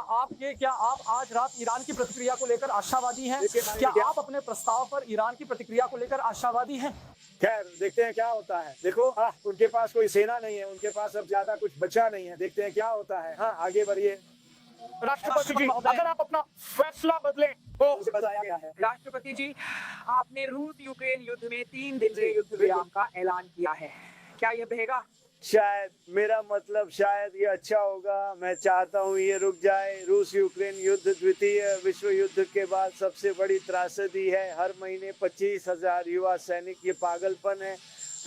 क्या आप आज रात ईरान की प्रतिक्रिया को लेकर आशावादी हैं? क्या आप अपने प्रस्ताव पर ईरान की प्रतिक्रिया को लेकर आशावादी हैं? खैर देखते हैं क्या होता है। देखो उनके पास कोई सेना नहीं है, उनके पास अब ज्यादा कुछ बचा नहीं है। देखते हैं क्या होता है। हाँ, आगे बढ़िए। राष्ट्रपति जी, अगर आप अपना फैसला बदलें तो मुझे बताया गया है। राष्ट्रपति जी, आपने रूस यूक्रेन युद्ध में 3 दिन के युद्ध विराम का ऐलान किया है, क्या यह रहेगा? शायद मेरा मतलब शायद ये अच्छा होगा। मैं चाहता हूँ ये रुक जाए। रूस यूक्रेन युद्ध द्वितीय विश्व युद्ध के बाद सबसे बड़ी त्रासदी है। हर महीने 25,000 युवा सैनिक, ये पागलपन है।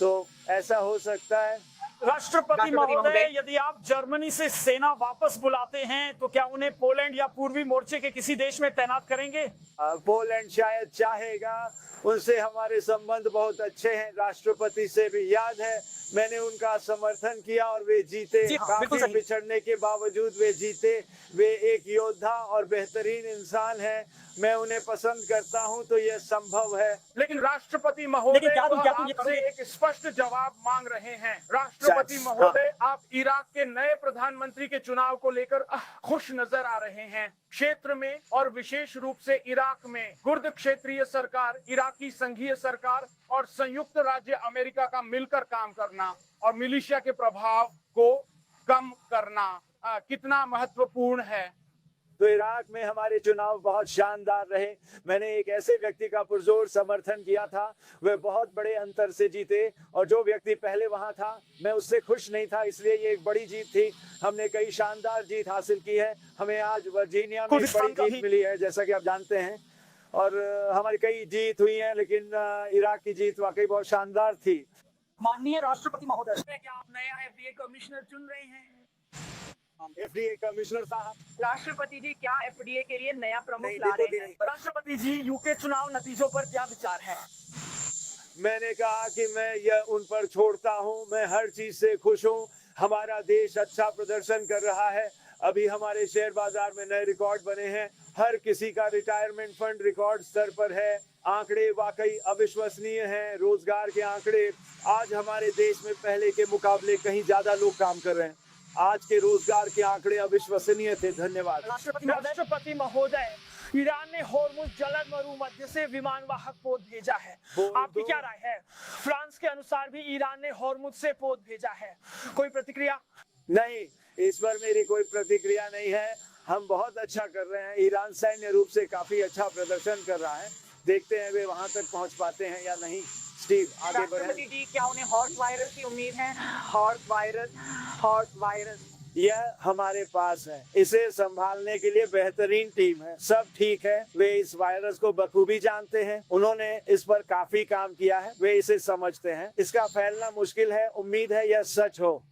तो ऐसा हो सकता है। राष्ट्रपति महोदय, यदि आप जर्मनी से सेना वापस बुलाते हैं तो क्या उन्हें पोलैंड या पूर्वी मोर्चे के किसी देश में तैनात करेंगे? पोलैंड शायद चाहेगा। उनसे हमारे संबंध बहुत अच्छे हैं। राष्ट्रपति से भी याद है मैंने उनका समर्थन किया और वे जीते। काफी बिछड़ने के बावजूद वे जीते। वे एक योद्धा और बेहतरीन इंसान है। मैं उन्हें पसंद करता हूं, तो यह संभव है। लेकिन राष्ट्रपति महोदय आपसे एक स्पष्ट जवाब मांग रहे हैं। राष्ट्रपति महोदय, आप इराक के नए प्रधानमंत्री के चुनाव को लेकर खुश नजर आ रहे हैं। क्षेत्र में और विशेष रूप से इराक में कुर्द क्षेत्रीय सरकार, इराकी संघीय सरकार और संयुक्त राज्य अमेरिका का मिलकर काम करना और मिलिशिया के प्रभाव को कम करना कितना महत्वपूर्ण है? तो इराक में हमारे चुनाव बहुत शानदार रहे। मैंने एक ऐसे व्यक्ति का पुरजोर समर्थन किया था, वे बहुत बड़े अंतर से जीते। और जो व्यक्ति पहले वहां था, मैं उससे खुश नहीं था, इसलिए ये एक बड़ी जीत थी। हमने कई शानदार जीत हासिल की है। हमें आज वर्जीनिया में बड़ी जीत मिली है, जैसा कि आप जानते हैं। और हमारी कई जीत हुई है, लेकिन इराक की जीत वाकई बहुत शानदार थी। माननीय राष्ट्रपति महोदय, क्या आप नया एफडीए कमिश्नर चुन रहे हैं? एफडीए कमिश्नर साहब। राष्ट्रपति जी, क्या एफडीए के लिए नया प्रमुख ला रहे हैं? राष्ट्रपति जी, यूके चुनाव नतीजों पर क्या विचार है? मैंने कहा कि मैं यह उन पर छोड़ता हूं। मैं हर चीज से खुश हूं। हमारा देश अच्छा प्रदर्शन कर रहा है। अभी हमारे शेयर बाजार में नए रिकॉर्ड बने हैं। हर किसी का रिटायरमेंट फंड रिकॉर्ड स्तर पर है। आंकड़े वाकई अविश्वसनीय हैं। रोजगार के आंकड़े आज हमारे देश में पहले के मुकाबले कहीं ज्यादा लोग काम कर रहे हैं। आज के रोजगार के आंकड़े अविश्वसनीय थे। धन्यवाद। राष्ट्रपति महोदय, ईरान ने होर्मुज जलद मरुमध्य से विमान वाहक पोत भेजा है, आपकी क्या राय है? फ्रांस के अनुसार भी ईरान ने होर्मुज से पोत भेजा है, कोई प्रतिक्रिया? नहीं, इस पर मेरी कोई प्रतिक्रिया नहीं है। हम बहुत अच्छा कर रहे हैं। ईरान सैन्य रूप से काफी अच्छा प्रदर्शन कर रहा है। देखते हैं वे वहां तक पहुंच पाते हैं या नहीं। स्टीव, आगे बढ़ें। राष्ट्रपति जी, क्या उन्हें हॉर्स वायरस की उम्मीद है? हॉर्स वायरस यह हमारे पास है। इसे संभालने के लिए बेहतरीन टीम है। सब ठीक है। वे इस वायरस को बखूबी जानते हैं। उन्होंने इस पर काफी काम किया है। वे इसे समझते हैं। इसका फैलना मुश्किल है। उम्मीद है यह सच हो।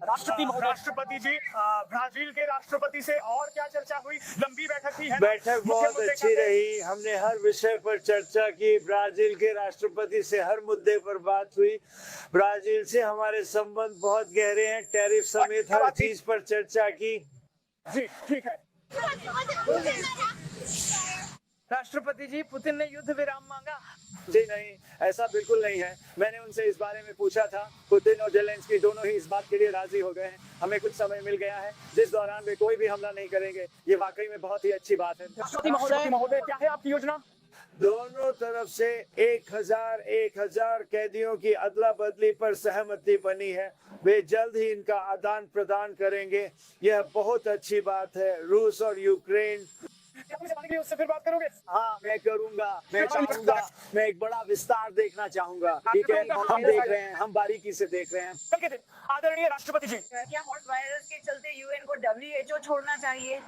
राष्ट्रपति जी, ब्राजील के राष्ट्रपति से और क्या चर्चा हुई? लंबी बैठक थी, है ना? बैठक बहुत अच्छी रही। हमने हर विषय पर चर्चा की। ब्राजील के राष्ट्रपति से हर मुद्दे पर बात हुई। ब्राजील से हमारे संबंध बहुत गहरे हैं। टैरिफ समेत हर चीज पर चर्चा की। जी ठीक है। राष्ट्रपति जी, पुतिन ने युद्ध विराम मांगा? जी नहीं, ऐसा बिल्कुल नहीं है। मैंने उनसे इस बारे में पूछा था। पुतिन और जेलेंस्की दोनों ही इस बात के लिए राजी हो गए हैं। हमें कुछ समय मिल गया है जिस दौरान वे कोई भी हमला नहीं करेंगे। ये वाकई में बहुत ही अच्छी बात है। राष्ट्रपति महोदय, क्या है आपकी योजना? दोनों तरफ से 1,000 कैदियों की अदला बदली पर सहमति बनी है। वे जल्द ही इनका आदान प्रदान करेंगे। यह बहुत अच्छी बात है। रूस और यूक्रेन। उससे फिर बात करोगे? हाँ, मैं करूंगा। मैं चाहूंगा, मैं एक बड़ा विस्तार देखना चाहूंगा। ठीक है, हम देख रहे हैं, हम बारीकी से देख रहे हैं। कल के दिन आदरणीय राष्ट्रपति जी, क्या हॉर्स वायरस के चलते यूएन को डब्ल्यूएचओ छोड़ना चाहिए?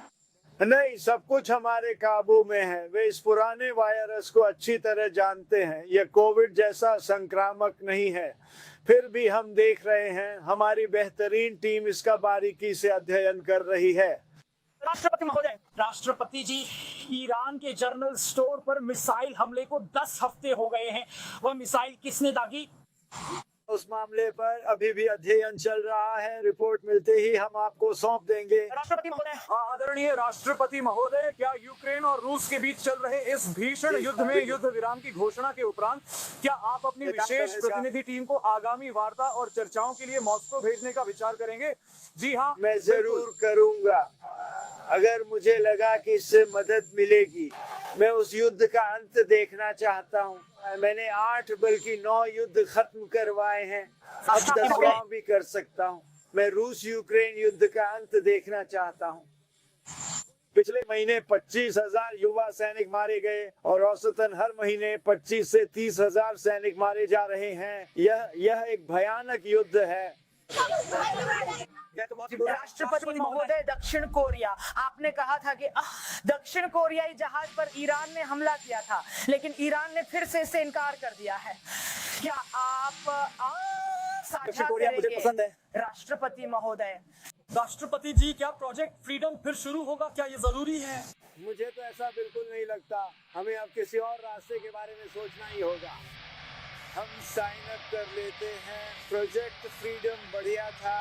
नहीं, सब कुछ हमारे काबू में है। वे इस पुराने वायरस को अच्छी तरह जानते हैं। यह कोविड जैसा संक्रामक नहीं है। फिर भी हम देख रहे हैं। हमारी बेहतरीन टीम इसका बारीकी से अध्ययन कर रही है। राष्ट्रपति महोदय, राष्ट्रपति जी, ईरान के जनरल स्टोर पर मिसाइल हमले को 10 हफ्ते हो गए हैं। वह मिसाइल किसने दागी? उस मामले पर अभी भी अध्ययन चल रहा है। रिपोर्ट मिलते ही हम आपको सौंप देंगे। राष्ट्रपति महोदय, आदरणीय राष्ट्रपति महोदय, क्या यूक्रेन और रूस के बीच चल रहे इस भीषण युद्ध में युद्ध विराम की घोषणा के उपरांत क्या आप अपनी विशेष प्रतिनिधि टीम को आगामी वार्ता और चर्चाओं के लिए मॉस्को भेजने का विचार करेंगे? जी हाँ, मैं जरूर करूंगा। अगर मुझे लगा कि इससे मदद मिलेगी, मैं उस युद्ध का अंत देखना चाहता हूँ। मैंने 8 बल्कि 9 युद्ध खत्म करवाए हैं, अब 10वां भी कर सकता हूँ। मैं रूस यूक्रेन युद्ध का अंत देखना चाहता हूँ। पिछले महीने 25,000 युवा सैनिक मारे गए और औसतन हर महीने 25 से 30,000 सैनिक मारे जा रहे हैं। यह एक भयानक युद्ध है। राष्ट्रपति महोदय, दक्षिण कोरिया, आपने कहा था कि दक्षिण कोरियाई जहाज पर ईरान ने हमला किया था, लेकिन ईरान ने फिर से इससे इनकार कर दिया है। क्या आप साझा करेंगे राष्ट्रपति महोदय? राष्ट्रपति जी, क्या प्रोजेक्ट फ्रीडम फिर शुरू होगा? क्या ये जरूरी है? मुझे तो ऐसा बिल्कुल नहीं लगता। हमें अब किसी और रास्ते के बारे में सोचना ही होगा। हम साइन अप कर लेते हैं। प्रोजेक्ट फ्रीडम बढ़िया था।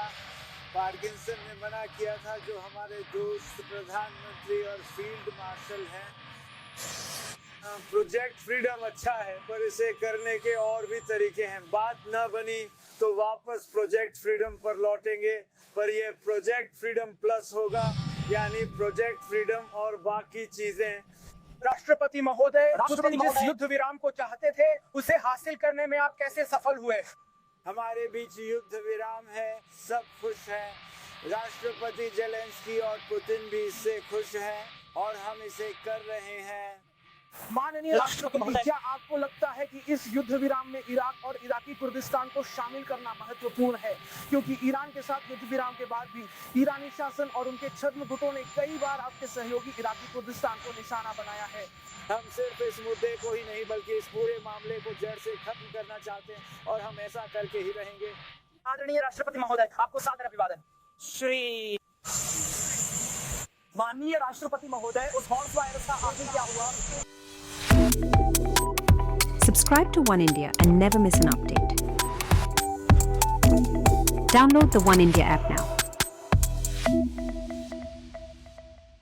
पार्किंसन ने मना किया था, जो हमारे दोस्त प्रधानमंत्री और फील्ड मार्शल हैं। प्रोजेक्ट फ्रीडम अच्छा है, पर इसे करने के और भी तरीके हैं। बात न बनी तो वापस प्रोजेक्ट फ्रीडम पर लौटेंगे, पर यह प्रोजेक्ट फ्रीडम प्लस होगा, यानी प्रोजेक्ट फ्रीडम और बाकी चीजें। राष्ट्रपति महोदय, जिस युद्ध विराम को चाहते थे, उसे हासिल करने में आप कैसे सफल हुए? हमारे बीच युद्ध विराम है, सब खुश हैं। राष्ट्रपति जेलेंस्की और पुतिन भी इससे खुश हैं और हम इसे कर रहे हैं। माननीय राष्ट्रपति, क्या आपको लगता है कि इस युद्ध विराम में इराक और इराकी कुर्दिस्तान को शामिल करना महत्वपूर्ण है? क्योंकि ईरान के साथ युद्ध विराम के बाद भी ईरानी शासन और उनके छद्म गुटों ने कई बार आपके सहयोगी इराकी कुर्दिस्तान को निशाना बनाया है। हम सिर्फ इस मुद्दे को ही नहीं, बल्कि इस पूरे मामले को जड़ से खत्म करना चाहते हैं और हम ऐसा करके ही रहेंगे। आदरणीय राष्ट्रपति महोदय, आपको सादर अभिवादन। श्री माननीय राष्ट्रपति महोदय, उस हॉर्स वायरस का आखिर क्या हुआ? Subscribe to One India and never miss an update. Download the One India app now.